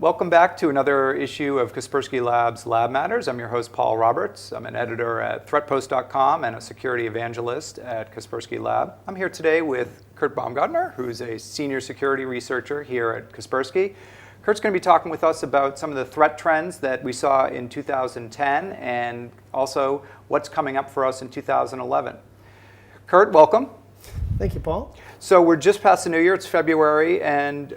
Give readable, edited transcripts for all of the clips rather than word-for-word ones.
Welcome back to another issue of Kaspersky Labs Lab Matters. I'm your host, Paul Roberts. I'm an editor at threatpost.com and a security evangelist at Kaspersky Lab. I'm here today with Kurt Baumgartner, who's a senior security researcher here at Kaspersky. Kurt's going to be talking with us about some of the threat trends that we saw in 2010 and also what's coming up for us in 2011. Kurt, welcome. Thank you, Paul. So we're just past the new year, it's February, and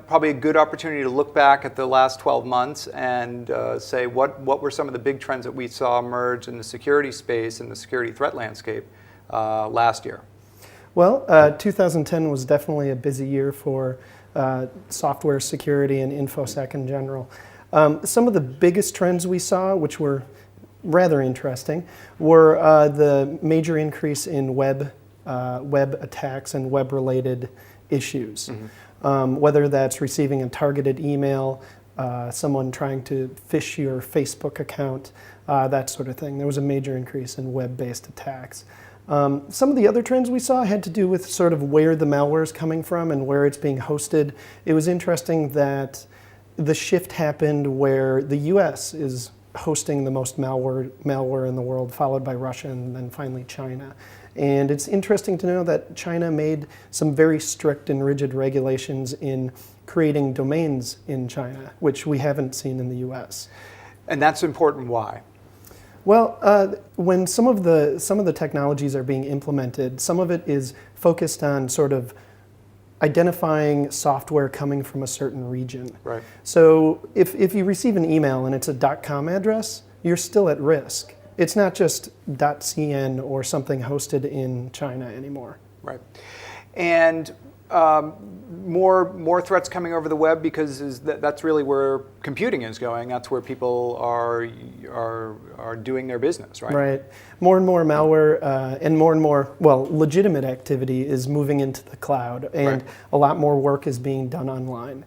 probably a good opportunity to look back at the last 12 months and say what were some of the big trends that we saw emerge in the security space and the security threat landscape last year. Well, 2010 was definitely a busy year for software security and InfoSec in general. Some of the biggest trends we saw, which were rather interesting, were the major increase in web attacks and web-related issues. Mm-hmm. Whether that's receiving a targeted email, someone trying to phish your Facebook account, that sort of thing. There was a major increase in web-based attacks. Some of the other trends we saw had to do with sort of where the malware is coming from and where it's being hosted. It was interesting that the shift happened where the US is hosting the most malware in the world, followed by Russia and then finally China. And it's interesting to know that China made some very strict and rigid regulations in creating domains in China, which we haven't seen in the US. And that's important. Why? Well, when some of the technologies are being implemented, some of it is focused on sort of identifying software coming from a certain region. Right. So if you receive an email and it's a .com address, you're still at risk. It's not just .cn or something hosted in China anymore. Right. And more threats coming over the web because that's really where computing is going. That's where people are doing their business, right? Right. More and more malware and more, legitimate activity is moving into the cloud, and right. A lot more work is being done online.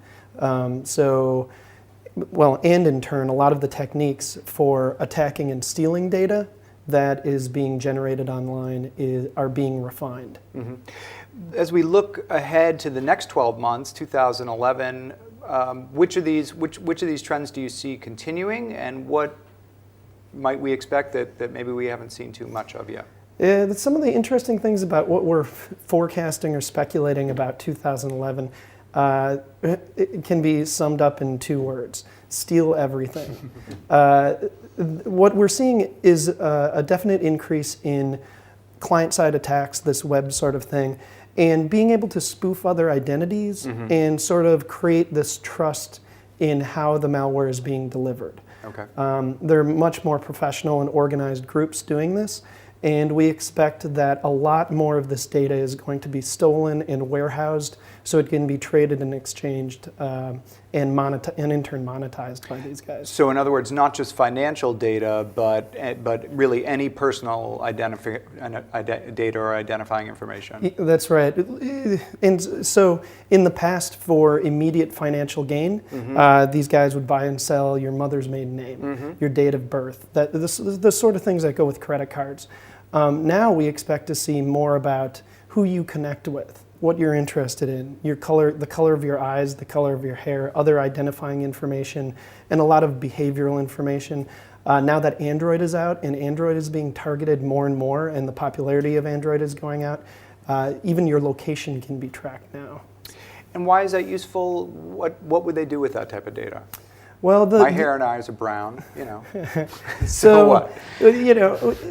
And in turn, a lot of the techniques for attacking and stealing data that is being generated online are being refined. Mm-hmm. As we look ahead to the next 12 months, 2011, which of these trends do you see continuing, and what might we expect that maybe we haven't seen too much of yet? Some of the interesting things about what we're forecasting or speculating about 2011 it can be summed up in two words: steal everything. What we're seeing is a definite increase in client-side attacks, this web sort of thing, and being able to spoof other identities mm-hmm. and sort of create this trust in how the malware is being delivered. Okay. There are much more professional and organized groups doing this, and we expect that a lot more of this data is going to be stolen and warehoused so it can be traded and exchanged and in turn monetized by these guys. So in other words, not just financial data, but really any personal data or identifying information. That's right. And so in the past, for immediate financial gain, mm-hmm. These guys would buy and sell your mother's maiden name, mm-hmm. your date of birth, the sort of things that go with credit cards. Now we expect to see more about who you connect with, what you're interested in, your color, the color of your eyes, the color of your hair, other identifying information, and a lot of behavioral information. Now that Android is out and Android is being targeted more and more and the popularity of Android is going out, even your location can be tracked now. And why is that useful? What would they do with that type of data? Well, my hair and eyes are brown, So what?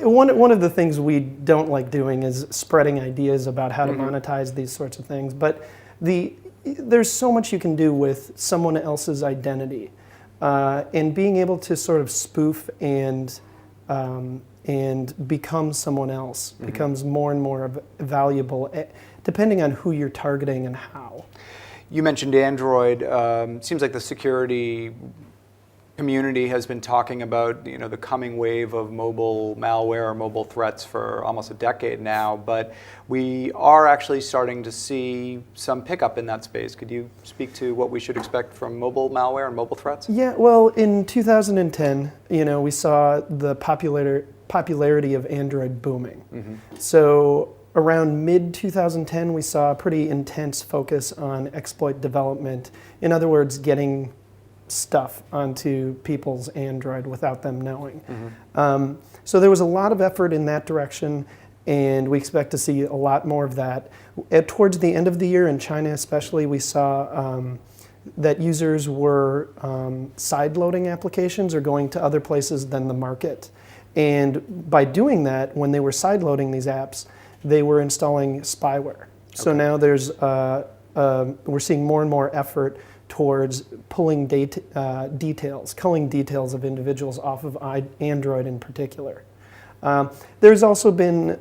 One of the things we don't like doing is spreading ideas about how to mm-hmm. monetize these sorts of things. But there's so much you can do with someone else's identity, and being able to sort of spoof and become someone else mm-hmm. becomes more and more valuable, depending on who you're targeting and how. You mentioned Android. Seems like the security community has been talking about the coming wave of mobile malware or mobile threats for almost a decade now, but we are actually starting to see some pickup in that space. Could you speak to what we should expect from mobile malware and mobile threats? Yeah, well, in 2010, we saw the popularity of Android booming. Mm-hmm. So around mid-2010, we saw a pretty intense focus on exploit development. In other words, getting stuff onto people's Android without them knowing. So there was a lot of effort in that direction, and we expect to see a lot more of that. Towards the end of the year, in China especially, we saw that users were side-loading applications or going to other places than the market. And by doing that, when they were side-loading these apps, they were installing spyware. So now there's we're seeing more and more effort towards pulling details, culling details of individuals off of Android in particular. There's also been,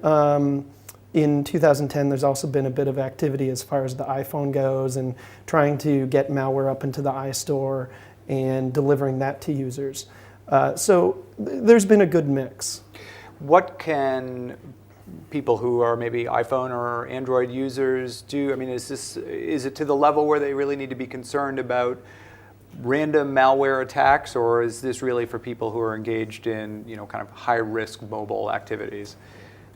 in 2010, there's also been a bit of activity as far as the iPhone goes and trying to get malware up into the iStore and delivering that to users. So there's been a good mix. What can people who are maybe iPhone or Android users do? I mean, is it to the level where they really need to be concerned about random malware attacks, or is this really for people who are engaged in, kind of high-risk mobile activities?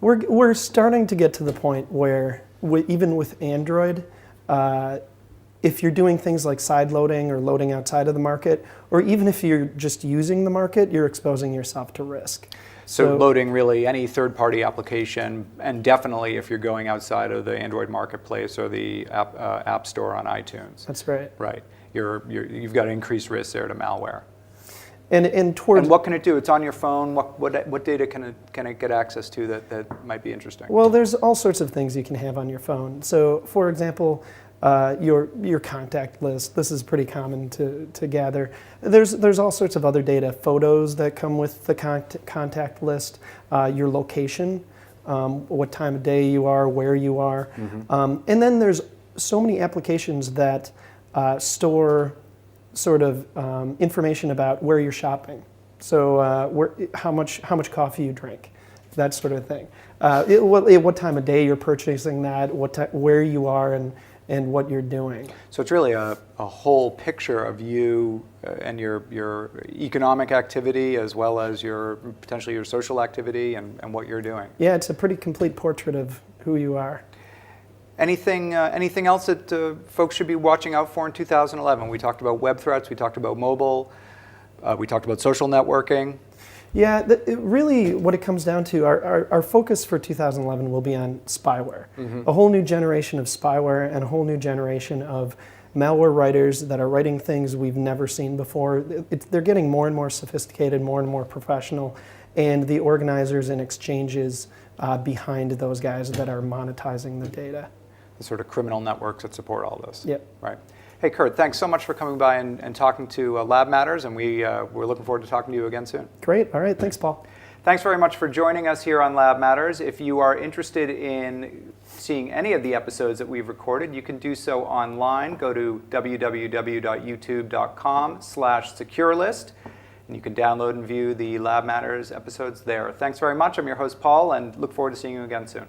We're starting to get to the point where, even with Android, if you're doing things like side-loading or loading outside of the market, or even if you're just using the market, you're exposing yourself to risk. So loading really any third-party application, and definitely if you're going outside of the Android marketplace or the app store on iTunes. That's right. Right. You've got increased risk there to malware. And what can it do? It's on your phone. What data can it get access to that might be interesting? Well, there's all sorts of things you can have on your phone. So, for example, your contact list. This is pretty common to gather. There's all sorts of other data, photos that come with the contact list, your location, what time of day you are, where you are, and then there's so many applications that store sort of information about where you're shopping. So how much coffee you drink, that sort of thing. What time of day you're purchasing that, where you are, and what you're doing. So it's really a whole picture of you and your economic activity, as well as potentially your social activity and what you're doing. Yeah, it's a pretty complete portrait of who you are. Anything else that folks should be watching out for in 2011? We talked about web threats, we talked about mobile, we talked about social networking. Yeah, really what it comes down to, our focus for 2011 will be on spyware. A whole new generation of spyware and a whole new generation of malware writers that are writing things we've never seen before. They're getting more and more sophisticated, more and more professional, and the organizers and exchanges behind those guys that are monetizing the data. The sort of criminal networks that support all this. Yep. Right. Hey, Kurt, thanks so much for coming by and talking to Lab Matters, and we're looking forward to talking to you again soon. Great. All right. Thanks, Paul. Thanks very much for joining us here on Lab Matters. If you are interested in seeing any of the episodes that we've recorded, you can do so online. Go to www.youtube.com/securelist, and you can download and view the Lab Matters episodes there. Thanks very much. I'm your host, Paul, and look forward to seeing you again soon.